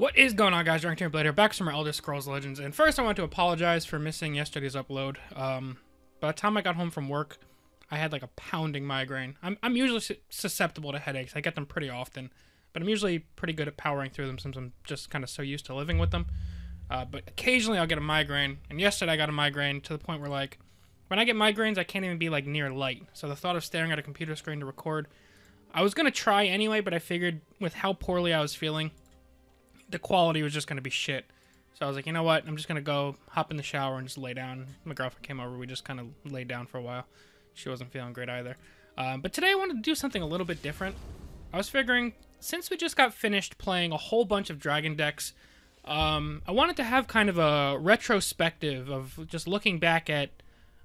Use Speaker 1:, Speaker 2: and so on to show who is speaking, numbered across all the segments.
Speaker 1: What is going on, guys? DragonTamerBlayde here, back from our Elder Scrolls Legends. And first, I want to apologize for missing yesterday's upload. By the time I got home from work, I had like a pounding migraine. I'm usually susceptible to headaches. I get them pretty often, but I'm usually pretty good at powering through them since I'm just kind of so used to living with them. But occasionally, I'll get a migraine. And yesterday, I got a migraine to the point where, like, when I get migraines, I can't even be like near light. So the thought of staring at a computer screen to record, I was gonna try anyway, but I figured with how poorly I was feeling, the quality was just going to be shit. So I was like, you know what? I'm just going to go hop in the shower and just lay down. My girlfriend came over. We just kind of laid down for a while. She wasn't feeling great either. But today I wanted to do something a little bit different. I was figuring, since we just got finished playing a whole bunch of dragon decks, I wanted to have kind of a retrospective of just looking back at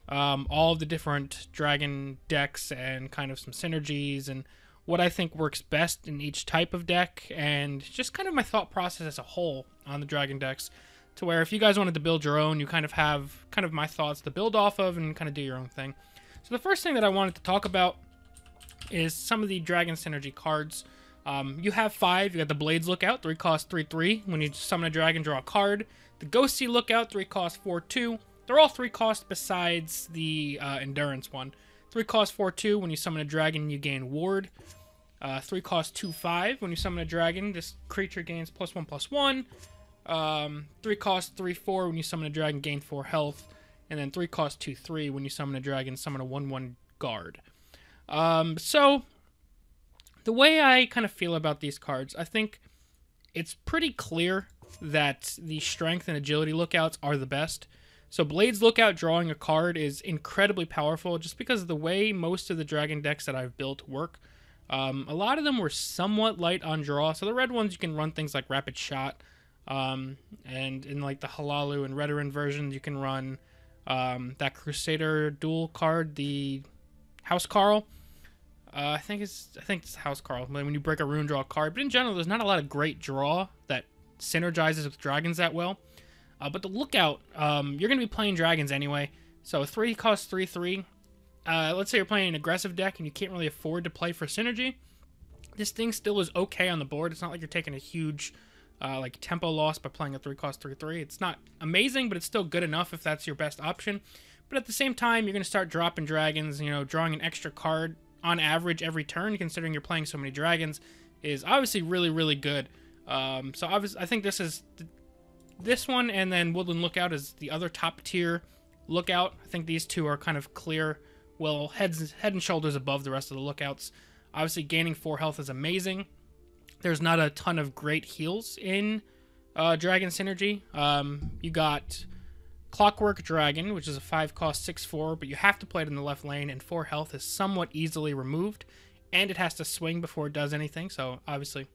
Speaker 1: all of the different dragon decks and kind of some synergies and what I think works best in each type of deck, and just kind of my thought process as a whole on the dragon decks, to where if you guys wanted to build your own, you kind of have kind of my thoughts to build off of and kind of do your own thing. So the first thing that I wanted to talk about is some of the dragon synergy cards. You have 5. You got the Blades Lookout, 3 cost 3/3. When you summon a dragon, draw a card. The Ghosty Lookout, 3 cost 4/2. They're all 3 cost besides the Endurance one. 3 cost 4/2. When you summon a dragon, you gain Ward. 3 cost 2/5. When you summon a dragon, this creature gains +1/+1. 3 cost 3/4. When you summon a dragon, gain 4 health. And then 3 cost 2/3. When you summon a dragon, summon a 1/1 guard. So the way I kind of feel about these cards, I think it's pretty clear that the strength and agility lookouts are the best. So Blades Lookout drawing a card is incredibly powerful just because of the way most of the dragon decks that I've built work. A lot of them were somewhat light on draw. So the red ones, you can run things like Rapid Shot. And in like the Halalu and Redoran versions, you can run that Crusader dual card, the House Carl. I think it's House Carl. When you break a rune, draw a card. But in general, there's not a lot of great draw that synergizes with dragons that well. But the Lookout, you're going to be playing dragons anyway. So 3 costs 3/3. Let's say you're playing an aggressive deck and you can't really afford to play for synergy. This thing still is okay on the board. It's not like you're taking a huge like tempo loss by playing a 3 cost 3/3. It's not amazing, but it's still good enough if that's your best option. But at the same time, you're going to start dropping dragons. You know, drawing an extra card on average every turn, considering you're playing so many dragons, is obviously really, really good. So obviously, I think this is this one, and then Woodland Lookout is the other top tier lookout. I think these two are kind of clear, well, head and shoulders above the rest of the lookouts. Obviously, gaining 4 health is amazing. There's not a ton of great heals in Dragon Synergy. You got Clockwork Dragon, which is a 5 cost 6/4, but you have to play it in the left lane, and 4 health is somewhat easily removed, and it has to swing before it does anything, so obviously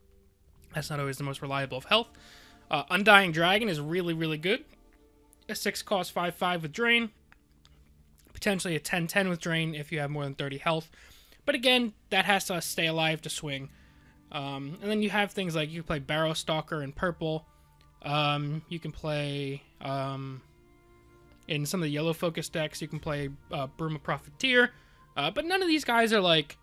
Speaker 1: that's not always the most reliable of health. Undying Dragon is really, really good. A 6 cost 5/5 with Drain. Potentially a 10/10 with Drain if you have more than 30 health. But again, that has to stay alive to swing. And then you have things like you can play Barrow Stalker in purple. You can play, in some of the yellow focus decks, you can play Broom of Profiteer. But none of these guys are like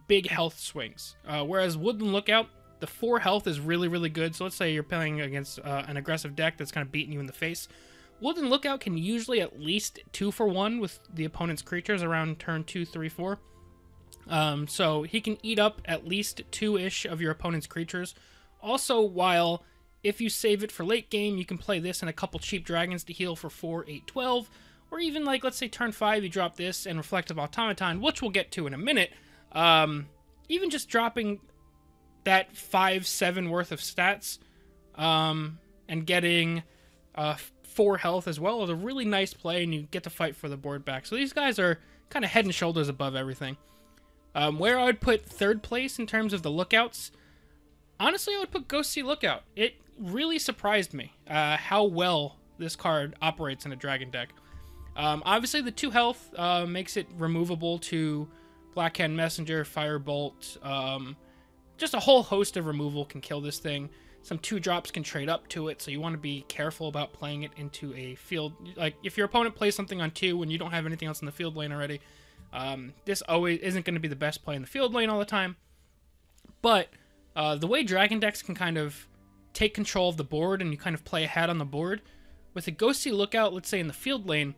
Speaker 1: big health swings. Whereas Woodland Lookout, the 4 health is really, really good. So let's say you're playing against an aggressive deck that's kind of beating you in the face. Woodland Lookout can usually at least 2 for 1 with the opponent's creatures around turn 2, 3, 4. So he can eat up at least 2-ish of your opponent's creatures. Also, while if you save it for late game, you can play this and a couple cheap dragons to heal for 4, 8, 12. Or even like, let's say turn 5, you drop this and Reflective Automaton, which we'll get to in a minute. Even just dropping that 5, 7 worth of stats and getting 4 health as well is a really nice play, and you get to fight for the board back. So these guys are kind of head and shoulders above everything. Where I would put third place in terms of the lookouts, honestly, I would put Ghosty Lookout. It really surprised me how well this card operates in a dragon deck. Obviously, the 2 health makes it removable to Blackhand Messenger, Firebolt. Just a whole host of removal can kill this thing. Some 2 drops can trade up to it, so you want to be careful about playing it into a field. Like, if your opponent plays something on 2 and you don't have anything else in the field lane already, this always isn't going to be the best play in the field lane all the time. But the way dragon decks can kind of take control of the board and you kind of play ahead on the board. With a Ghostly Lookout, let's say in the field lane,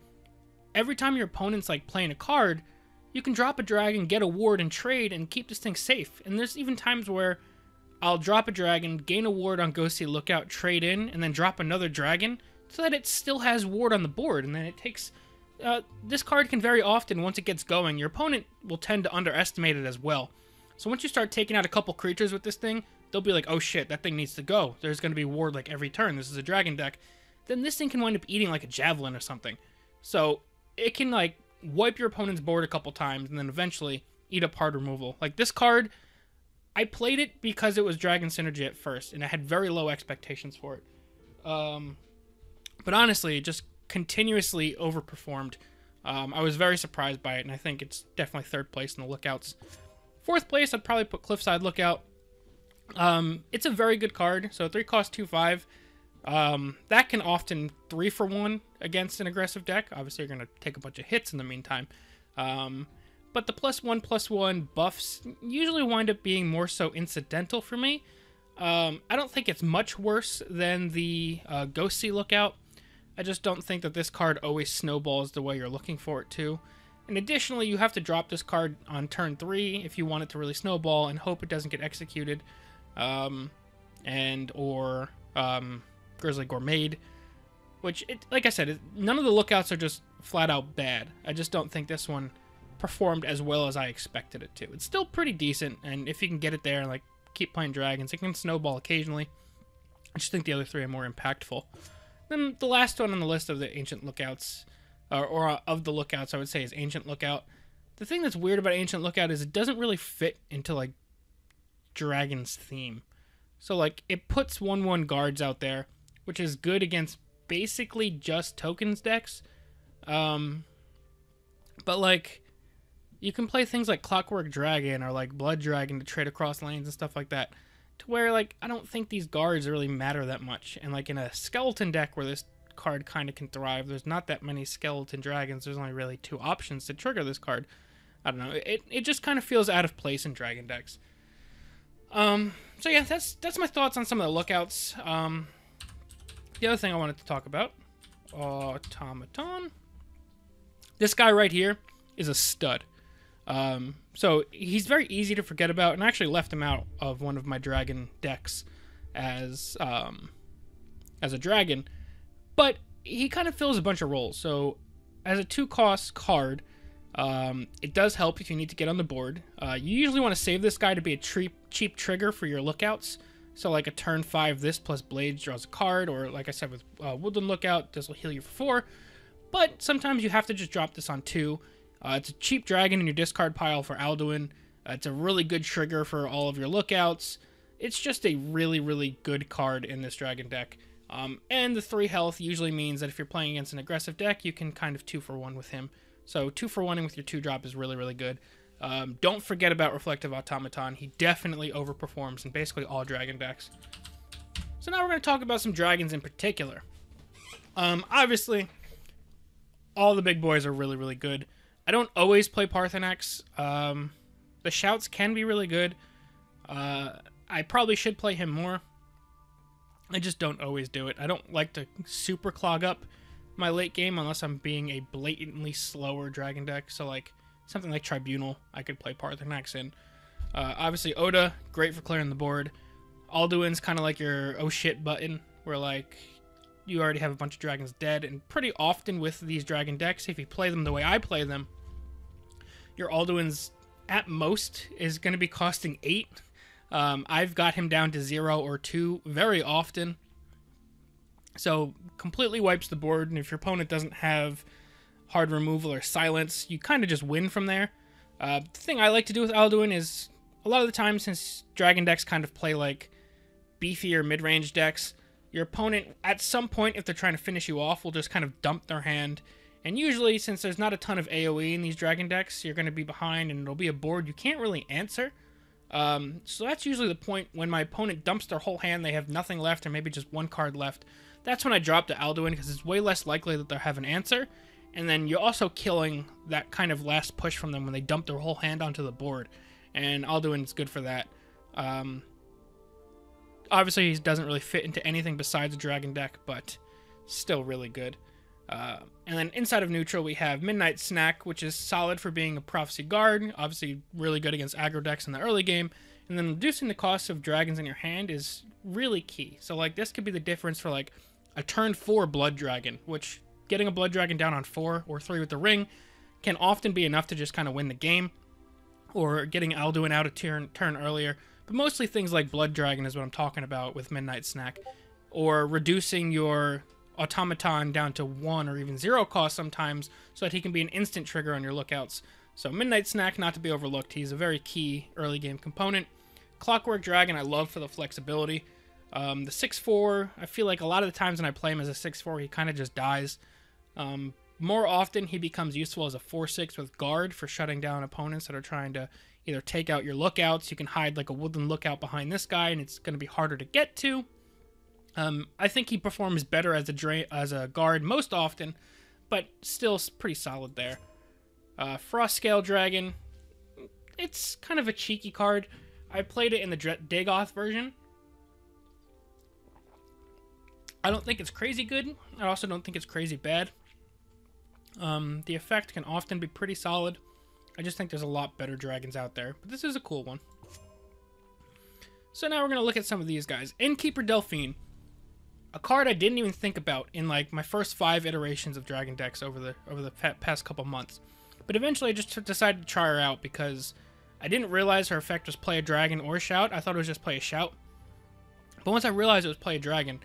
Speaker 1: every time your opponent's like playing a card, you can drop a dragon, get a ward, and trade, and keep this thing safe. And there's even times where I'll drop a dragon, gain a ward on Ghostly Lookout, trade in, and then drop another dragon so that it still has ward on the board. And then it takes... this card can very often, once it gets going, your opponent will tend to underestimate it as well. So once you start taking out a couple creatures with this thing, they'll be like, oh shit, that thing needs to go. There's going to be ward like every turn. This is a dragon deck. Then this thing can wind up eating like a javelin or something. So it can like wipe your opponent's board a couple times and then eventually eat up hard removal. Like this card, I played it because it was Dragon Synergy at first, and I had very low expectations for it. But honestly, it just continuously overperformed. I was very surprised by it, and I think it's definitely third place in the lookouts. Fourth place, I'd probably put Cliffside Lookout. It's a very good card, so 3 cost 2/5. That can often 3-for-1 against an aggressive deck. Obviously, you're going to take a bunch of hits in the meantime. But the +1/+1 buffs usually wind up being more so incidental for me. I don't think it's much worse than the Ghostly Lookout. I just don't think that this card always snowballs the way you're looking for it to. And additionally, you have to drop this card on turn 3 if you want it to really snowball and hope it doesn't get executed. Or Grizzly Gourmet, which, like I said, none of the lookouts are just flat out bad. I just don't think this one performed as well as I expected it to. It's still pretty decent, and if you can get it there and like keep playing dragons, it can snowball occasionally. I just think the other 3 are more impactful. Then the last one on the list of the Ancient Lookouts, or of the lookouts, I would say, is Ancient Lookout. The thing that's weird about Ancient Lookout is it doesn't really fit into like Dragon's theme. So like it puts 1/1 guards out there, which is good against basically just tokens decks. But like you can play things like Clockwork Dragon or like Blood Dragon to trade across lanes and stuff like that, to where like I don't think these guards really matter that much. And like in a skeleton deck where this card kind of can thrive, there's not that many skeleton dragons. There's only really 2 options to trigger this card. I don't know. It just kind of feels out of place in dragon decks. So yeah, that's my thoughts on some of the lookouts. The other thing I wanted to talk about, automaton. This guy right here is a stud. So he's very easy to forget about, and I actually left him out of one of my dragon decks as a dragon, but he kind of fills a bunch of roles. So as a 2-cost card, it does help if you need to get on the board. You usually want to save this guy to be a cheap trigger for your lookouts. So like a turn 5 this plus Blades draws a card, or like I said with Woodland Lookout, this will heal you for 4. But sometimes you have to just drop this on 2. It's a cheap dragon in your discard pile for Alduin. It's a really good trigger for all of your lookouts. It's just a really, really good card in this dragon deck. And the 3 health usually means that if you're playing against an aggressive deck, you can kind of 2-for-1 with him. So 2-for-1ing with your 2-drop is really, really good. Don't forget about Reflective Automaton. He definitely overperforms in basically all dragon decks. So now we're going to talk about some dragons in particular. Obviously, all the big boys are really, really good. I don't always play Parthenax. The Shouts can be really good. I probably should play him more. I just don't always do it. I don't like to super clog up my late game unless I'm being a blatantly slower dragon deck. So like something like Tribunal, I could play Parthenax in. Obviously Oda, great for clearing the board. Alduin's kind of like your oh shit button, where like you already have a bunch of dragons dead, and pretty often with these dragon decks, if you play them the way I play them, your Alduin's at most is going to be costing 8. I've got him down to 0 or 2 very often. So completely wipes the board, and if your opponent doesn't have hard removal or silence, you kind of just win from there. The thing I like to do with Alduin is, a lot of the time, since dragon decks kind of play like beefier mid-range decks, your opponent, at some point, if they're trying to finish you off, will just kind of dump their hand. And usually, since there's not a ton of AoE in these dragon decks, you're going to be behind, and it'll be a board you can't really answer. So that's usually the point when my opponent dumps their whole hand, they have nothing left, or maybe just 1 card left. That's when I drop to Alduin, because it's way less likely that they'll have an answer. And then you're also killing that kind of last push from them when they dump their whole hand onto the board. And Alduin's good for that. Obviously, he doesn't really fit into anything besides a dragon deck, but still really good. And then inside of neutral, we have Midnight Snack, which is solid for being a Prophecy Guard. Obviously, really good against aggro decks in the early game. And then reducing the cost of dragons in your hand is really key. So, like, this could be the difference for, like, a turn 4 Blood Dragon, which getting a Blood Dragon down on 4 or 3 with the ring can often be enough to just kind of win the game. Or getting Alduin out a turn earlier. But mostly things like Blood Dragon is what I'm talking about with Midnight Snack. Or reducing your automaton down to 1 or even 0 cost sometimes, so that he can be an instant trigger on your lookouts. So Midnight Snack, not to be overlooked. He's a very key early game component. Clockwork Dragon, I love for the flexibility. The 6/4, I feel like a lot of the times when I play him as a 6/4, he kind of just dies. More often, he becomes useful as a 4/6 with Guard for shutting down opponents that are trying to either take out your lookouts. You can hide like a Woodland Lookout behind this guy, and it's going to be harder to get to. I think he performs better as a guard most often, but still pretty solid there. Frostscale Dragon, it's kind of a cheeky card. I played it in the Dagoth version. I don't think it's crazy good. I also don't think it's crazy bad. The effect can often be pretty solid. I just think there's a lot better dragons out there, but this is a cool one. So now we're going to look at some of these guys. Innkeeper Delphine. A card I didn't even think about in like my first 5 iterations of dragon decks over the past couple months. But eventually I just decided to try her out because I didn't realize her effect was play a dragon or shout. I thought it was just play a shout. But once I realized it was play a dragon,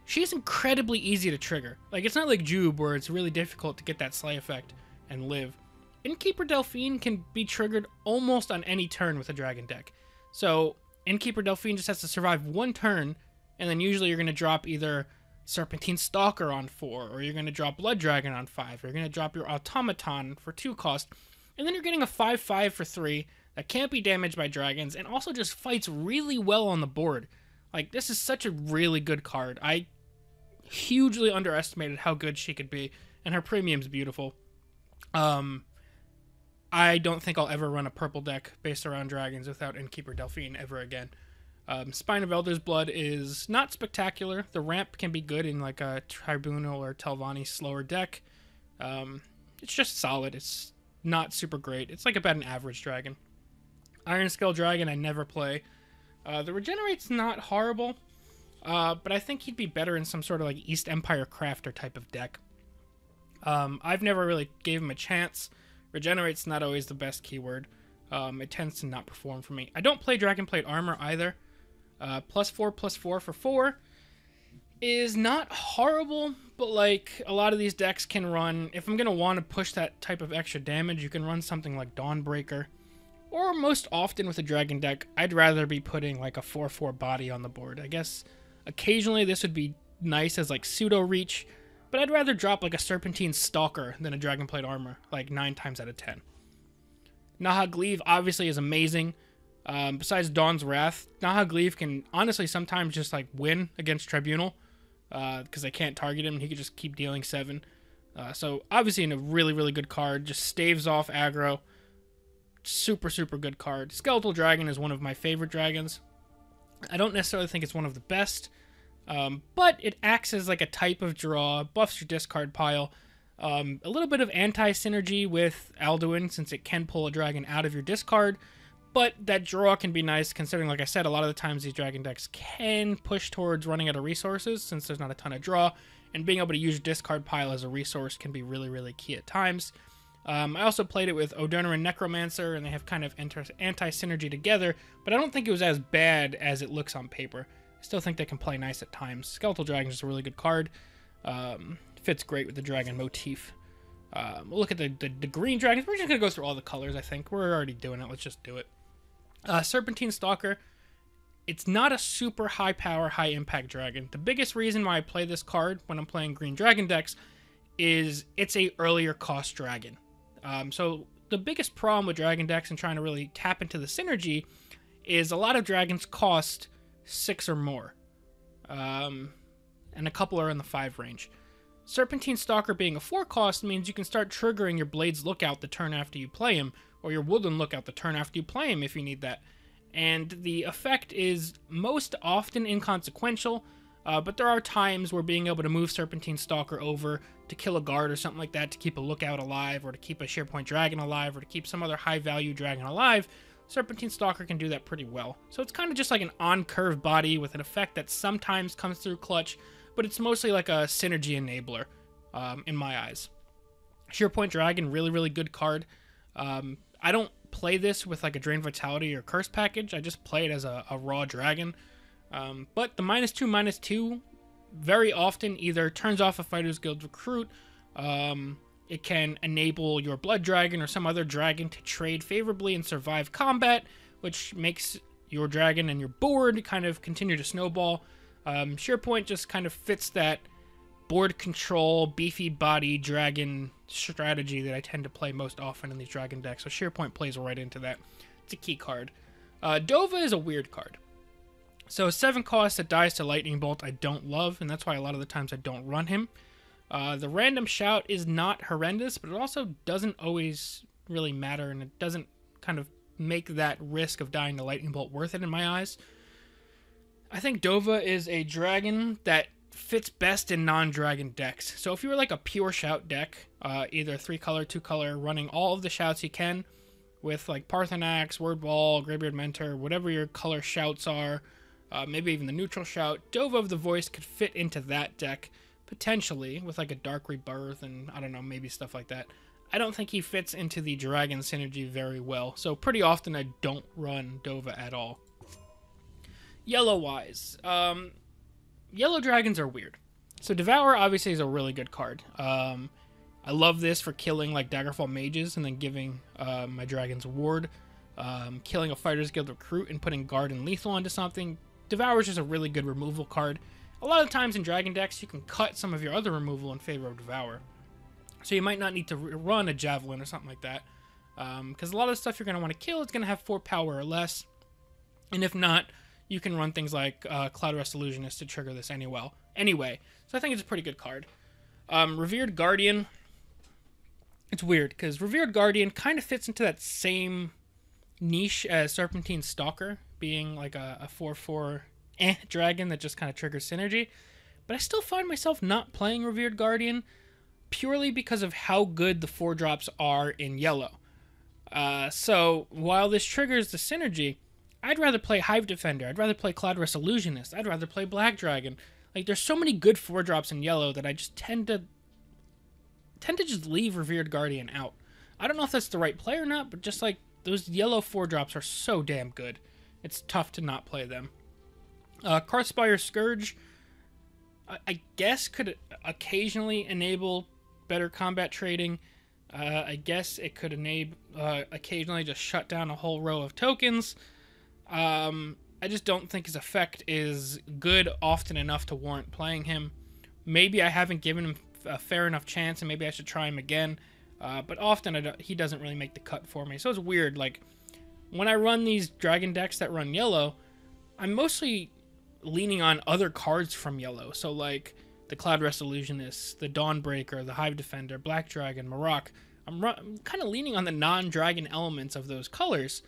Speaker 1: she's incredibly easy to trigger. Like, it's not like Jube where it's really difficult to get that slay effect and live. Innkeeper Delphine can be triggered almost on any turn with a dragon deck. So Innkeeper Delphine just has to survive 1 turn, and then usually you're going to drop either Serpentine Stalker on 4, or you're going to drop Blood Dragon on 5, or you're going to drop your Automaton for 2 cost, and then you're getting a 5/5 for 3 that can't be damaged by dragons, and also just fights really well on the board. Like, this is such a really good card. I hugely underestimated how good she could be, and her premium's beautiful. I don't think I'll ever run a purple deck based around dragons without Innkeeper Delphine ever again. Spine of Elder's Blood is not spectacular. The ramp can be good in like a Tribunal or Telvanni slower deck. It's just solid. It's not super great. It's like about an average dragon. Iron Scale Dragon I never play. The Regenerate's not horrible, but I think he'd be better in some sort of like East Empire Crafter type of deck. I've never really gave him a chance. Regenerate's not always the best keyword. It tends to not perform for me. I don't play Dragonplate Armor either. +4/+4 for 4 is not horrible, but like a lot of these decks can run, if I'm going to want to push that type of extra damage, you can run something like Dawnbreaker. Or most often with a dragon deck, I'd rather be putting like a 4/4 body on the board. I guess occasionally this would be nice as like pseudo reach, but I'd rather drop like a Serpentine Stalker than a Dragonplate Armor, like 9 times out of 10. Nahagleave obviously is amazing. Besides Dawn's Wrath, Nahagleave can honestly sometimes just like win against Tribunal because they can't target him. He could just keep dealing 7. So obviously in a really, really good card. Just staves off aggro. Super, super good card. Skeletal Dragon is one of my favorite dragons. I don't necessarily think it's one of the best, but it acts as like a type of draw, buffs your discard pile. A little bit of anti-synergy with Alduin since it can pull a dragon out of your discard. But that draw can be nice considering, like I said, a lot of the times these dragon decks can push towards running out of resources since there's not a ton of draw. And being able to use your discard pile as a resource can be really, really key at times. I also played it with Odonerin Necromancer, and they have kind of anti-synergy together. But I don't think it was as bad as it looks on paper. I still think they can play nice at times. Skeletal Dragon is a really good card. Fits great with the dragon motif. We'll look at the green dragons. We're just going to go through all the colors, I think. We're already doing it. Let's just do it. Serpentine Stalker, it's not a super high power, high impact dragon. The biggest reason why I play this card when I'm playing green dragon decks is it's a earlier cost dragon. So the biggest problem with dragon decks and trying to really tap into the synergy is a lot of dragons cost 6 or more. And a couple are in the 5 range. Serpentine Stalker being a 4 cost means you can start triggering your Blade's Lookout the turn after you play him, or your Woodland Lookout the turn after you play him if you need that. and the effect is most often inconsequential, but there are times where being able to move Serpentine Stalker over to kill a guard or something like that, to keep a lookout alive, or to keep a SharePoint Dragon alive, or to keep some other high-value dragon alive, Serpentine Stalker can do that pretty well. So it's kind of just like an on-curve body with an effect that sometimes comes through clutch, but it's mostly like a synergy enabler, in my eyes. SharePoint Dragon, really, really good card. I don't play this with like a Drain Vitality or Curse package. I just play it as a raw dragon. But the -2/-2 very often either turns off a Fighter's Guild recruit, it can enable your Blood Dragon or some other dragon to trade favorably and survive combat, which makes your dragon and your board kind of continue to snowball. SharePoint just kind of fits that board control, beefy body dragon strategy that I tend to play most often in these dragon decks, so SharePoint plays right into that. It's a key card. Dova is a weird card. So 7 cost that dies to Lightning Bolt I don't love, and that's why a lot of the times I don't run him. The random shout is not horrendous, but it also doesn't always really matter, and it doesn't kind of make that risk of dying to Lightning Bolt worth it in my eyes. I think Dova is a dragon that fits best in non-dragon decks. So if you were like a pure shout deck, either 3-color, 2-color, running all of the shouts you can with like Parthenax, Word Wall, Greybeard Mentor, whatever your color shouts are, maybe even the neutral shout, Dova of the Voice could fit into that deck, potentially, with like a Dark Rebirth and, I don't know, maybe stuff like that. I don't think he fits into the dragon synergy very well, so pretty often I don't run Dova at all. Yellow-wise, Yellow dragons are weird. So Devour obviously is a really good card. I love this for killing like Daggerfall mages and then giving my dragons ward. Killing a Fighter's Guild recruit and putting guard and lethal onto something. Devour is just a really good removal card. A lot of times in dragon decks you can cut some of your other removal in favor of Devour. So you might not need to run a Javelin or something like that. Because a lot of the stuff you're going to want to kill is going to have 4 power or less. And if not, you can run things like Cloud Rest Illusionist to trigger this anyway. So I think it's a pretty good card. Revered Guardian. It's weird, because Revered Guardian kind of fits into that same niche as Serpentine Stalker, being like a 4/4 dragon that just kind of triggers synergy. But I still find myself not playing Revered Guardian, purely because of how good the 4-drops are in yellow. So while this triggers the synergy, I'd rather play Hive Defender, I'd rather play Cloud Rest Illusionist, I'd rather play Black Dragon. Like, there's so many good 4-drops in yellow that I just tend to just leave Revered Guardian out. I don't know if that's the right play or not, but just like, those yellow 4-drops are so damn good. It's tough to not play them. Karthspire Scourge, I guess could occasionally enable better combat trading. I guess it could enable occasionally just shut down a whole row of tokens. I just don't think his effect is good often enough to warrant playing him. Maybe I haven't given him a fair enough chance, and maybe I should try him again. But often he doesn't really make the cut for me. So it's weird. Like, when I run these dragon decks that run yellow, I'm mostly leaning on other cards from yellow. So like the Cloud Rest Illusionist, the Dawnbreaker, the Hive Defender, Black Dragon, Marok. I'm kind of leaning on the non-dragon elements of those colors,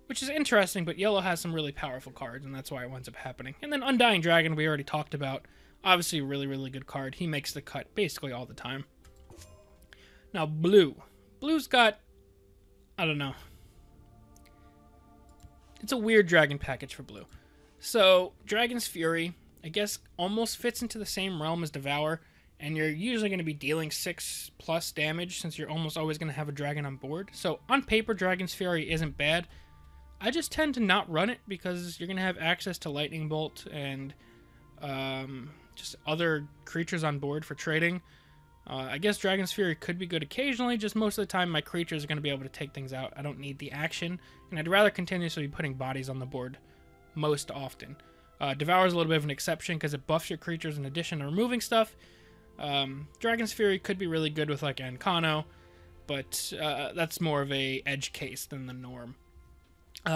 Speaker 1: which is interesting, but yellow has some really powerful cards, and that's why it winds up happening. And then Undying Dragon, we already talked about. Obviously a really, really good card. He makes the cut basically all the time. Now, blue. Blue's got, I don't know. It's a weird dragon package for blue. So, Dragon's Fury, I guess, almost fits into the same realm as Devour, and you're usually going to be dealing 6+ damage since you're almost always going to have a dragon on board. So, on paper, Dragon's Fury isn't bad. I just tend to not run it because you're going to have access to Lightning Bolt and just other creatures on board for trading. I guess Dragon's Fury could be good occasionally, just most of the time my creatures are going to be able to take things out. I don't need the action, and I'd rather continuously be putting bodies on the board most often. Devour is a little bit of an exception because it buffs your creatures in addition to removing stuff. Dragon's Fury could be really good with like Ancano, but that's more of a edge case than the norm.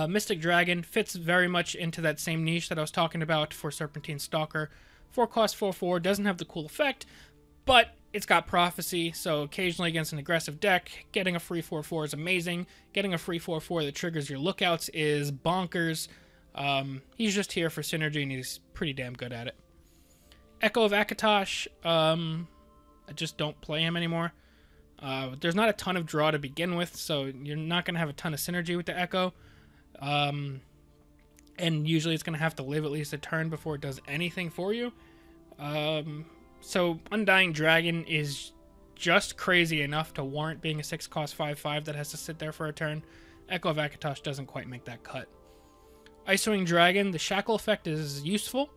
Speaker 1: Mystic Dragon fits very much into that same niche that I was talking about for Serpentine Stalker. 4 cost 4/4, doesn't have the cool effect, But it's got Prophecy, so occasionally against an aggressive deck, getting a free 4/4 is amazing. Getting a free 4/4 that triggers your lookouts is bonkers. He's just here for synergy, and he's pretty damn good at it. Echo of Akatosh, I just don't play him anymore. There's not a ton of draw to begin with, so you're not going to have a ton of synergy with the Echo. And usually it's going to have to live at least a turn before it does anything for you. So Undying Dragon is just crazy enough to warrant being a 6-cost 5/5 that has to sit there for a turn. Echo of Akatosh doesn't quite make that cut. Icewing Dragon, the Shackle effect is useful.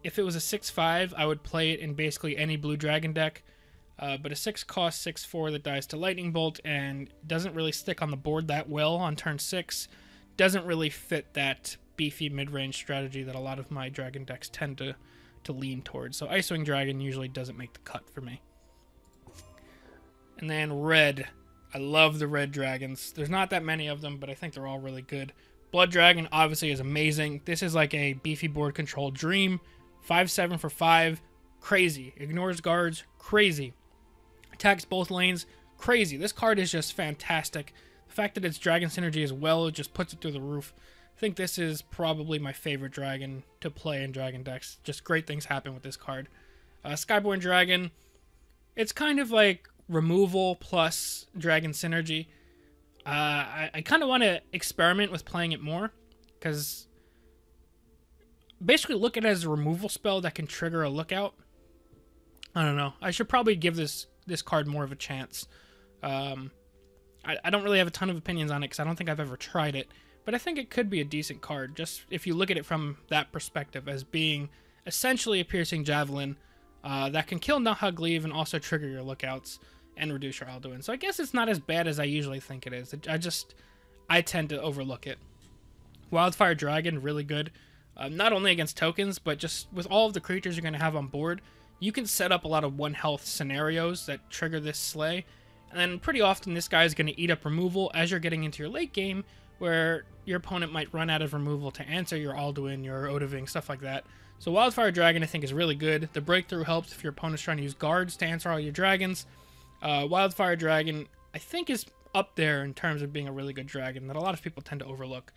Speaker 1: If it was a 6/5, I would play it in basically any blue dragon deck. But a 6-cost 6/4 that dies to Lightning Bolt and doesn't really stick on the board that well on turn 6 doesn't really fit that beefy mid-range strategy that a lot of my dragon decks tend to lean towards. So Icewing Dragon usually doesn't make the cut for me. And then red. I love the red dragons. There's not that many of them, but I think they're all really good. Blood Dragon obviously is amazing. This is like a beefy board control dream. 5/7 for 5. Crazy. Ignores guards. Crazy. Attacks both lanes. Crazy. This card is just fantastic. The fact that it's dragon synergy as well, it just puts it through the roof. I think this is probably my favorite dragon to play in dragon decks. Just great things happen with this card. Skyborn Dragon, it's kind of like removal plus dragon synergy. I kind of want to experiment with playing it more, because basically look at it as a removal spell that can trigger a lookout. I don't know. I should probably give this card more of a chance. I don't really have a ton of opinions on it because I don't think I've ever tried it. But I think it could be a decent card, just if you look at it from that perspective, as being essentially a Piercing Javelin that can kill Nahagleave and also trigger your lookouts and reduce your Alduin. So I guess it's not as bad as I usually think it is. I tend to overlook it. Wildfire Dragon, really good. Not only against tokens, but just with all of the creatures you're going to have on board, you can set up a lot of 1-health scenarios that trigger this Slay. And then pretty often this guy is going to eat up removal as you're getting into your late game, where your opponent might run out of removal to answer your Alduin, your Odahviing, stuff like that. So Wildfire Dragon I think is really good. The breakthrough helps if your opponent's trying to use guards to answer all your dragons. Wildfire Dragon I think is up there in terms of being a really good dragon that a lot of people tend to overlook.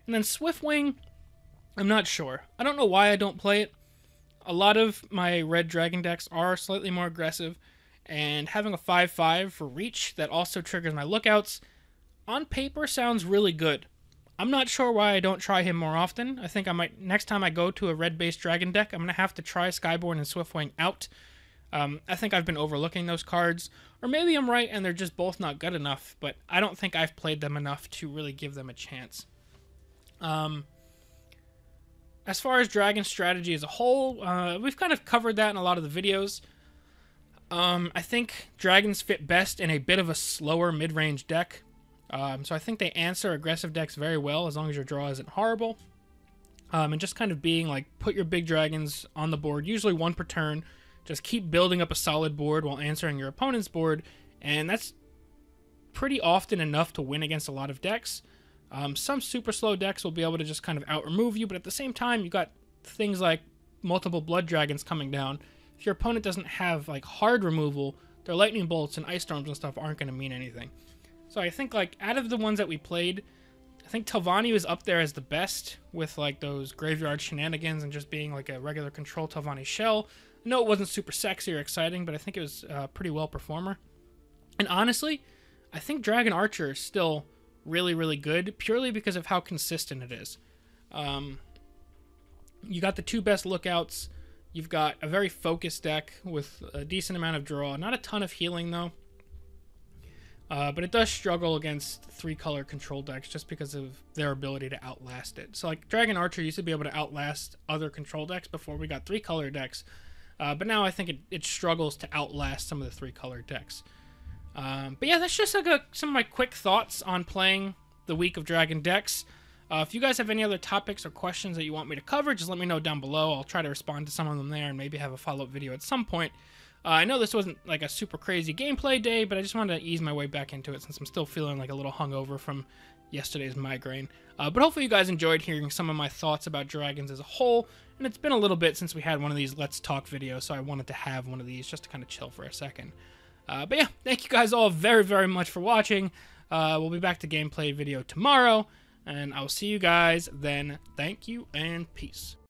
Speaker 1: And then Swiftwing, I'm not sure. I don't know why I don't play it. A lot of my red dragon decks are slightly more aggressive, and having a 5/5 for reach that also triggers my lookouts on paper sounds really good. I'm not sure why I don't try him more often. I think I might, next time I go to a red-based dragon deck, I'm going to have to try Skyborn and Swiftwing out. I think I've been overlooking those cards, or maybe I'm right and they're just both not good enough, but I don't think I've played them enough to really give them a chance. As far as dragon strategy as a whole, we've kind of covered that in a lot of the videos. I think dragons fit best in a bit of a slower mid-range deck. So I think they answer aggressive decks very well as long as your draw isn't horrible. And just kind of being like, put your big dragons on the board, usually one per turn. Just keep building up a solid board while answering your opponent's board. And that's pretty often enough to win against a lot of decks. Some super slow decks will be able to just kind of out-remove you, but at the same time, you got things like multiple blood dragons coming down. If your opponent doesn't have like hard removal, their lightning bolts and ice storms and stuff aren't going to mean anything. So I think like out of the ones that we played, I think Telvanni was up there as the best with like those graveyard shenanigans and just being like a regular control Telvanni shell. I know it wasn't super sexy or exciting, but I think it was a pretty well performer. And honestly, I think Dragon Archer is still really, really good, purely because of how consistent it is. You got the two best lookouts. You've got a very focused deck with a decent amount of draw. Not a ton of healing, though. But it does struggle against 3-color control decks just because of their ability to outlast it. So, like, Dragon Archer used to be able to outlast other control decks before we got 3-color decks. But now I think it struggles to outlast some of the 3-color decks. But yeah, that's just like some of my quick thoughts on playing the week of Dragon decks. If you guys have any other topics or questions that you want me to cover, just let me know down below. I'll try to respond to some of them there and maybe have a follow-up video at some point. I know this wasn't like a super crazy gameplay day, but I just wanted to ease my way back into it since I'm still feeling like a little hungover from yesterday's migraine. But hopefully you guys enjoyed hearing some of my thoughts about dragons as a whole, And it's been a little bit since we had one of these Let's Talk videos, so I wanted to have one of these just to kind of chill for a second. But yeah, thank you guys all very, very much for watching. We'll be back to gameplay video tomorrow, and I'll see you guys then. Thank you, and peace.